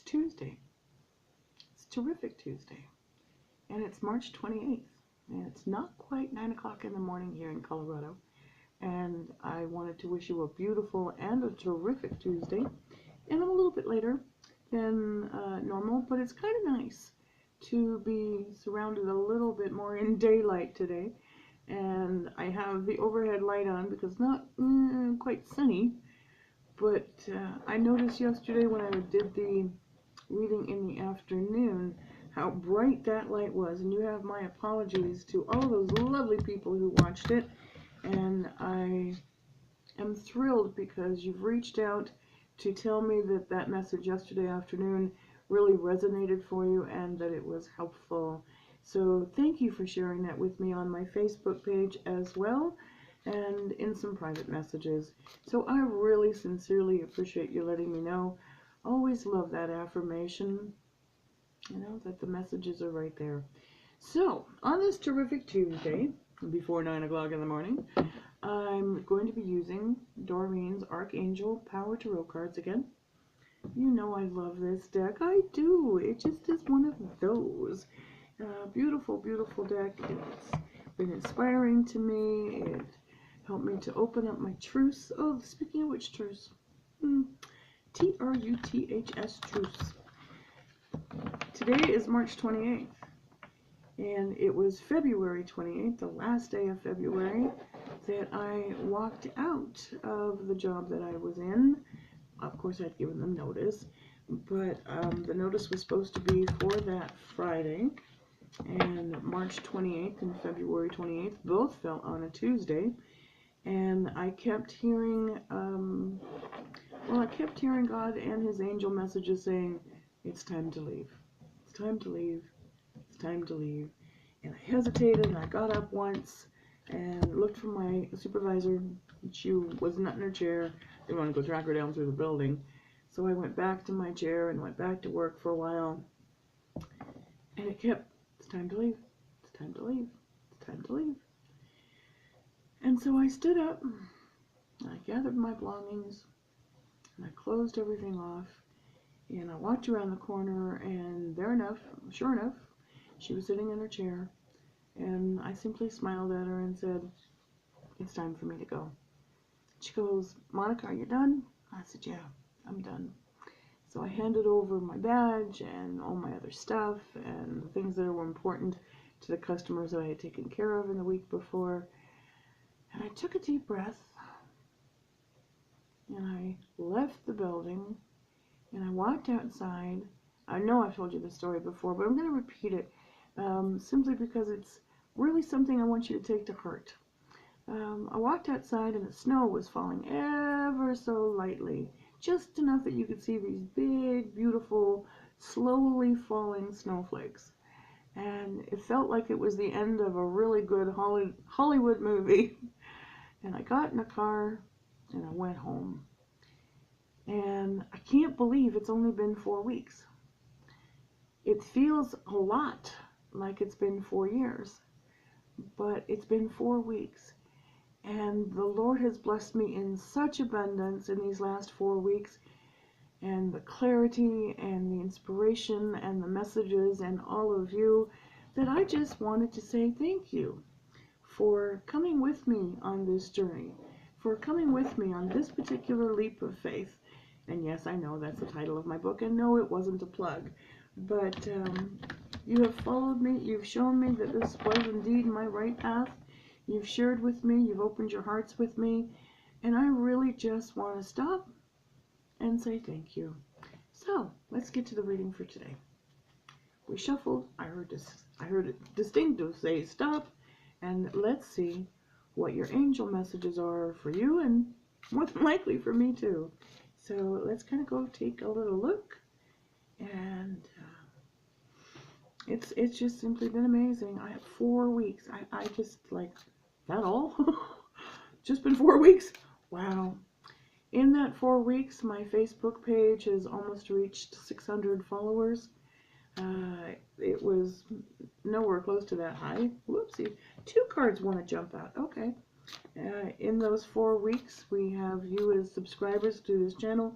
Tuesday. It's Terrific Tuesday. And it's March 28th. And it's not quite 9 o'clock in the morning here in Colorado. And I wanted to wish you a beautiful and a terrific Tuesday. And I'm a little bit later than normal, but it's kind of nice to be surrounded a little bit more in daylight today. And I have the overhead light on because it's not quite sunny. But I noticed yesterday when I did the reading in the afternoon how bright that light was. And you have my apologies to all of those lovely people who watched it. And I am thrilled because you've reached out to tell me that that message yesterday afternoon really resonated for you and that it was helpful. So thank you for sharing that with me on my Facebook page as well and in some private messages. So I really sincerely appreciate you letting me know. Always love that affirmation, you know, that the messages are right there. So on this terrific Tuesday, before 9 o'clock in the morning, I'm going to be using Doreen's Archangel Power Tarot cards again. You know I love this deck. I do. It just is one of those. Beautiful, beautiful deck. It's been inspiring to me. It helped me to open up my truths. Oh, speaking of which truths. Truths. Truths. Today is March 28th. And it was February 28th, the last day of February, that I walked out of the job that I was in. Of course, I'd given them notice, but the notice was supposed to be for that Friday, and March 28th and February 28th both fell on a Tuesday, and I kept hearing, I kept hearing God and His angel messages saying, it's time to leave. It's time to leave. It's time to leave. And I hesitated, and I got up once and looked for my supervisor. She was not in her chair. Didn't want to go track her down through the building. So I went back to my chair and went back to work for a while. And it kept, it's time to leave. It's time to leave. It's time to leave. And so I stood up, and I gathered my belongings, and I closed everything off. And I walked around the corner, and sure enough, she was sitting in her chair, and I simply smiled at her and said, it's time for me to go. She goes, Monica, are you done? I said, yeah, I'm done. So I handed over my badge and all my other stuff and the things that were important to the customers that I had taken care of in the week before. And I took a deep breath, and I left the building, and I walked outside. I know I've told you this story before, but I'm going to repeat it simply because it's really something I want you to take to heart. I walked outside, and the snow was falling ever so lightly, just enough that you could see these big, beautiful, slowly falling snowflakes. And it felt like it was the end of a really good Hollywood movie. And I got in a car, and I went home. And I can't believe it's only been 4 weeks. It feels a lot like it's been 4 years, but it's been 4 weeks. And the Lord has blessed me in such abundance in these last 4 weeks, and the clarity and the inspiration and the messages and all of you, that I just wanted to say thank you for coming with me on this journey, for coming with me on this particular leap of faith. And yes, I know that's the title of my book, and no, it wasn't a plug, but you have followed me, you've shown me that this was indeed my right path. You've shared with me, you've opened your hearts with me, and I really just want to stop and say thank you. So, let's get to the reading for today. We shuffled, I heard it distinctly say stop, and let's see what your angel messages are for you, and more than likely for me too. So, let's kind of go take a little look, and it's just simply been amazing. I have 4 weeks. I just like, that all? Just been 4 weeks? Wow. In that 4 weeks, my Facebook page has almost reached 600 followers. It was nowhere close to that high. Whoopsie. 2 cards want to jump out. Okay. In those 4 weeks, we have you as subscribers to this channel,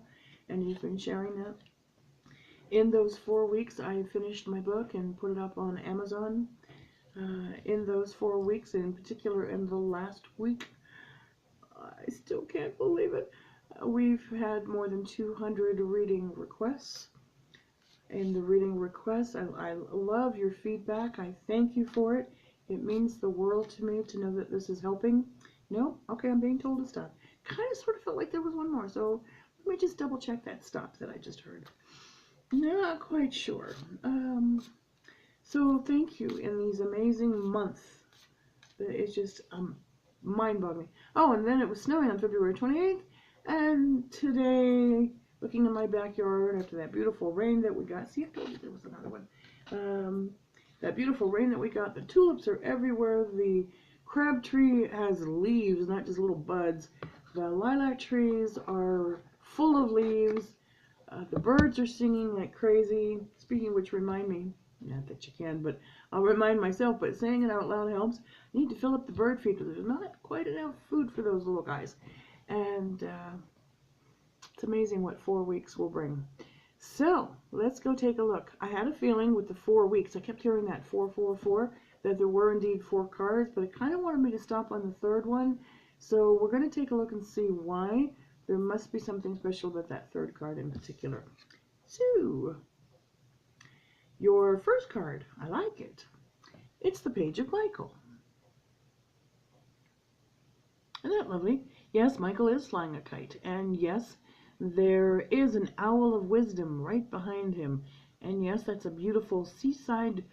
and you've been sharing that. In those 4 weeks, I finished my book and put it up on Amazon. In those 4 weeks, in particular in the last week, I still can't believe it, we've had more than 200 reading requests. In the reading requests, I love your feedback. I thank you for it. It means the world to me to know that this is helping. No? Okay, I'm being told to stop. Kind of sort of felt like there was one more, so let me just double check that stop that I just heard. Not quite sure. So thank you in these amazing months. It's just mind-boggling. Oh, and then it was snowing on February 28th, and today, looking in my backyard after that beautiful rain that we got. See, I told you there was another one. That beautiful rain that we got, the tulips are everywhere. The crabtree has leaves, not just little buds. The lilac trees are full of leaves. The birds are singing like crazy. Speaking of which, remind me, not that you can, but I'll remind myself, but saying it out loud helps. I need to fill up the bird feed because there's not quite enough food for those little guys. And it's amazing what 4 weeks will bring. So let's go take a look. I had a feeling with the 4 weeks, I kept hearing that 444, that there were indeed 4 cards, but it kind of wanted me to stop on the third one. So we're going to take a look and see why. There must be something special about that third card in particular. So, your first card, I like it. It's the Page of Michael. Isn't that lovely? Yes, Michael is flying a kite. And yes, there is an owl of wisdom right behind him. And yes, that's a beautiful seaside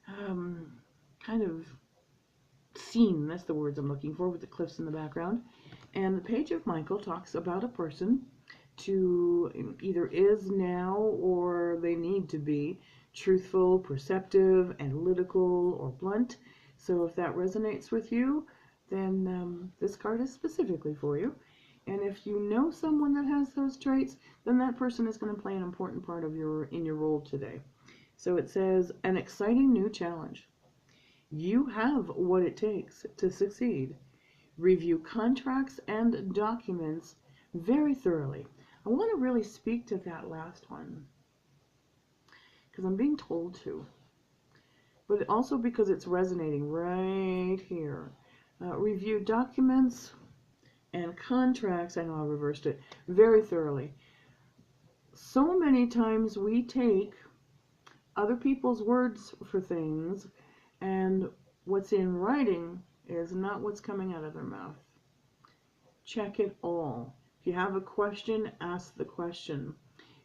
kind of scene. That's the words I'm looking for, with the cliffs in the background. And the Page of Michael talks about a person to either is now or they need to be truthful, perceptive, analytical, or blunt. So if that resonates with you, then this card is specifically for you. And if you know someone that has those traits, then that person is going to play an important part of in your role today. So it says, an exciting new challenge. You have what it takes to succeed. Review contracts and documents very thoroughly. I want to really speak to that last one because I'm being told to, but also because it's resonating right here. Review documents and contracts, I know I reversed it, very thoroughly. So many times we take other people's words for things, and what's in writing is not what's coming out of their mouth. Check it all. If you have a question, ask the question.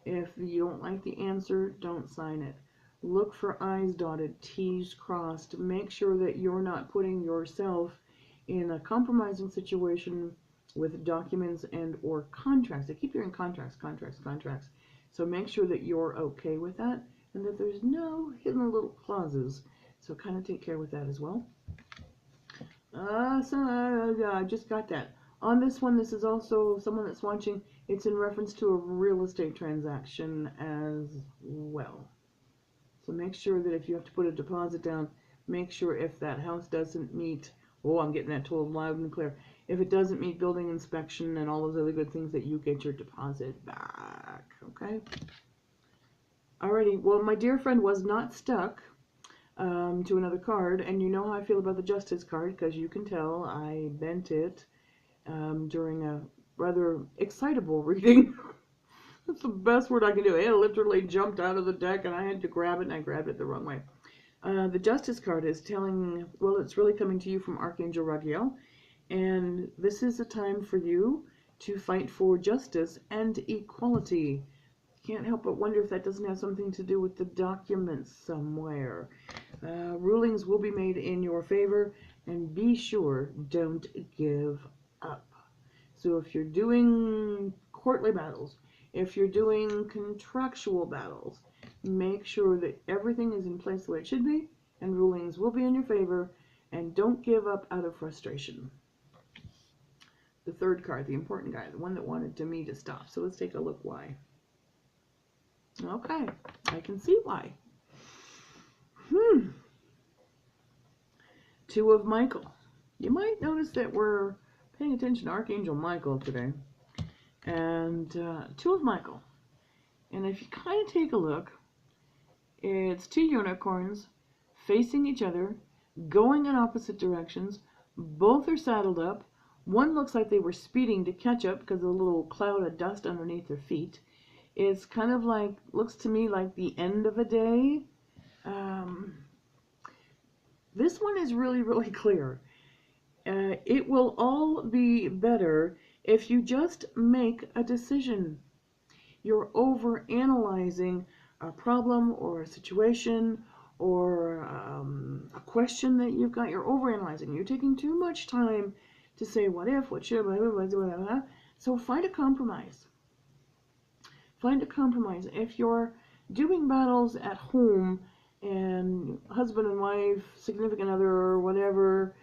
If you don't like the answer, don't sign it. Look for I's dotted, T's crossed. Make sure that you're not putting yourself in a compromising situation with documents and or contracts. I keep hearing contracts. So make sure that you're okay with that and that there's no hidden little clauses. So kind of take care with that as well. I just got that. On this one, this is also someone that's watching. It's in reference to a real estate transaction as well. So make sure that if you have to put a deposit down, make sure if that house doesn't meet, oh, I'm getting that told loud and clear. If it doesn't meet building inspection and all those other good things, that you get your deposit back, okay? Alrighty, well, my dear friend was not stuck to another card, and you know how I feel about the Justice card, because you can tell I bent it during a rather excitable reading. That's the best word I can do. It literally jumped out of the deck, and I had to grab it, and I grabbed it the wrong way. The Justice card is telling, well, it's really coming to you from Archangel Raphael, and this is a time for you to fight for justice and equality. Can't help but wonder if that doesn't have something to do with the documents somewhere. Rulings will be made in your favor, and be sure, don't give up. So if you're doing courtly battles, if you're doing contractual battles, make sure that everything is in place the way it should be, and rulings will be in your favor, and don't give up out of frustration. The third card, the important guy, the one that wanted me to stop. So let's take a look why. Okay, I can see why. Two of Michael. You might notice that we're paying attention to Archangel Michael today. And Two of Michael. And if you kind of take a look, it's two unicorns facing each other, going in opposite directions. Both are saddled up. One looks like they were speeding to catch up because of a little cloud of dust underneath their feet. It's kind of like, looks to me like the end of a day. This one is really, really clear. It will all be better if you just make a decision. You're over analyzing a problem or a situation or a question that you've got. You're over analyzing. You're taking too much time to say what if, what should, blah, blah, blah, blah, blah. So find a compromise. Find a compromise. If you're doing battles at home and husband and wife, significant other, or whatever,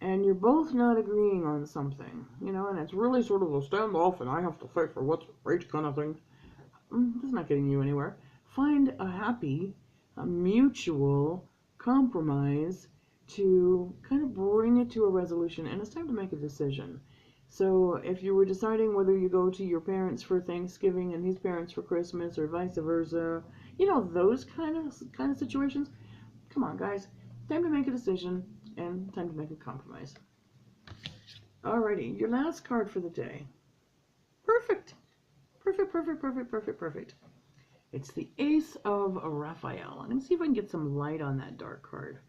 and you're both not agreeing on something, you know, and it's really sort of a standoff and I have to fight for what's right kind of thing, that's not getting you anywhere. Find a happy, a mutual compromise to kind of bring it to a resolution, and it's time to make a decision. So if you were deciding whether you go to your parents for Thanksgiving and his parents for Christmas or vice versa, you know, those kind of situations, come on guys, time to make a decision and time to make a compromise. Alrighty, your last card for the day. Perfect. Perfect, perfect, perfect, perfect, perfect. It's the Ace of Raphael. I'm going to see if I can get some light on that dark card.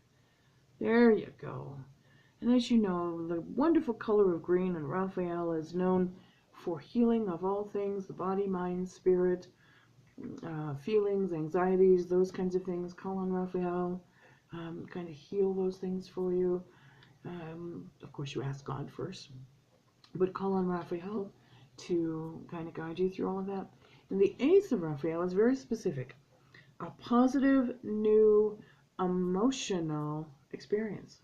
There you go. And as you know, the wonderful color of green, and Raphael is known for healing of all things, the body, mind, spirit, feelings, anxieties, those kinds of things. Call on Raphael, kind of heal those things for you. Of course, you ask God first, but call on Raphael to kind of guide you through all of that. And the Ace of Raphael is very specific. A positive, new, emotional experience.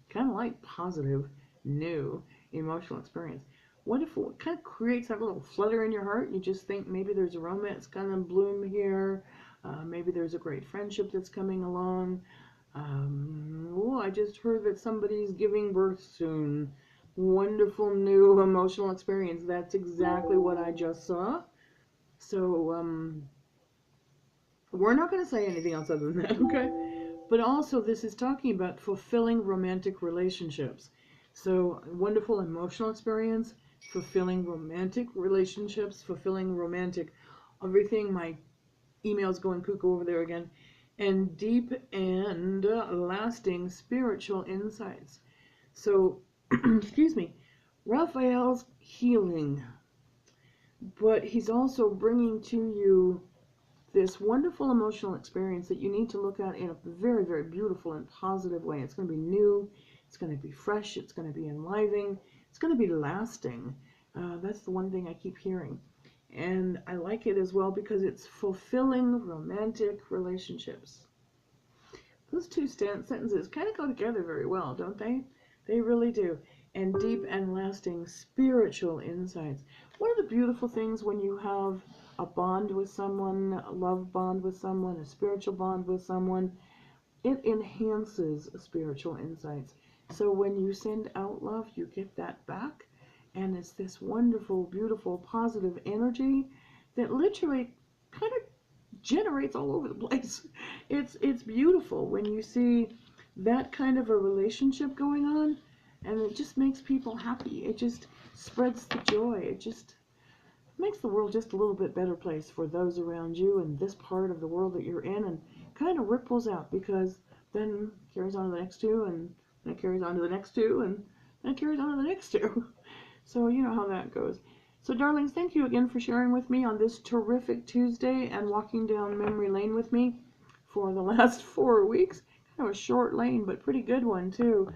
Kind of like positive, new, emotional experience. What if it kind of creates that little flutter in your heart? You just think maybe there's a romance kind of bloom here. Maybe there's a great friendship that's coming along. Oh, I just heard that somebody's giving birth soon. Wonderful new emotional experience. That's exactly what I just saw. So, we're not going to say anything else other than that, okay? But also, this is talking about fulfilling romantic relationships. So, wonderful emotional experience, fulfilling romantic relationships, fulfilling romantic everything. My email's going cuckoo over there again. And deep and lasting spiritual insights. So, excuse me, Raphael's healing, but he's also bringing to you this wonderful emotional experience that you need to look at in a very, very beautiful and positive way. It's going to be new, it's going to be fresh, it's going to be enlivening, it's going to be lasting. That's the one thing I keep hearing. And I like it as well because it's fulfilling romantic relationships. Those two sentences kind of go together very well, don't they? They really do. And deep and lasting spiritual insights. One of the beautiful things when you have a bond with someone, a love bond with someone, a spiritual bond with someone, it enhances spiritual insights. So when you send out love, you get that back. And it's this wonderful, beautiful, positive energy that literally kind of generates all over the place. It's beautiful when you see that kind of a relationship going on, and it just makes people happy. It just spreads the joy. It just makes the world just a little bit better place for those around you and this part of the world that you're in, and kind of ripples out, because then carries on to the next two, and then it carries on to the next two, and then it carries on to the next two. So you know how that goes. So darlings, thank you again for sharing with me on this terrific Tuesday and walking down memory lane with me for the last 4 weeks. Kind of a short lane, but pretty good one too.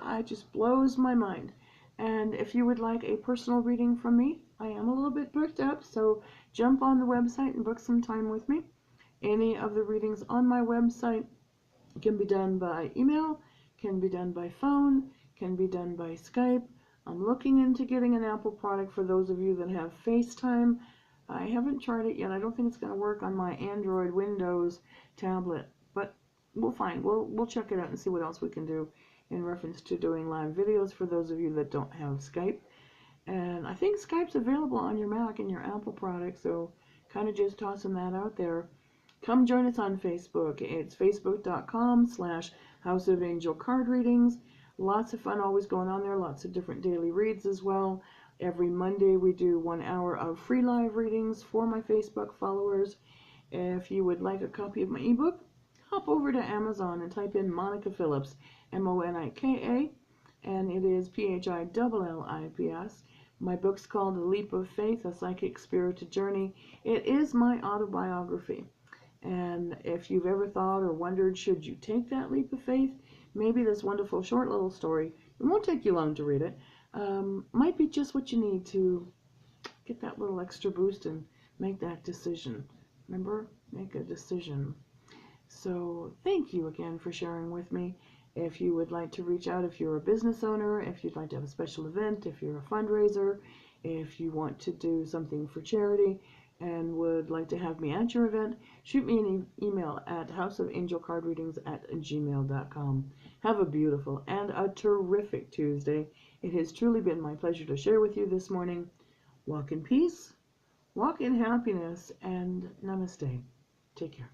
It just blows my mind. And if you would like a personal reading from me, I am a little bit booked up, so jump on the website and book some time with me. Any of the readings on my website can be done by email, can be done by phone, can be done by Skype. I'm looking into getting an Apple product for those of you that have FaceTime. I haven't tried it yet. I don't think it's going to work on my Android Windows tablet, but we'll find. We'll check it out and see what else we can do in reference to doing live videos for those of you that don't have Skype. And I think Skype's available on your Mac and your Apple product, so kind of just tossing that out there. Come join us on Facebook. It's facebook.com/House of Angel Card Readings. Lots of fun always going on there. Lots of different daily reads as well. Every Monday we do 1 hour of free live readings for my Facebook followers. If you would like a copy of my ebook, hop over to Amazon and type in Monica Phillips, Monika, and it is Phillips. My book's called A Leap of Faith, A Psychic Spirited Journey. It is my autobiography. And if you've ever thought or wondered, should you take that leap of faith, maybe this wonderful short little story, it won't take you long to read it, might be just what you need to get that little extra boost and make that decision. Remember, make a decision. So thank you again for sharing with me. If you would like to reach out, if you're a business owner, if you'd like to have a special event, if you're a fundraiser, if you want to do something for charity and would like to have me at your event, shoot me an email at houseofangelcardreadings@gmail.com. Have a beautiful and a terrific Tuesday. It has truly been my pleasure to share with you this morning. Walk in peace, walk in happiness, and namaste. Take care.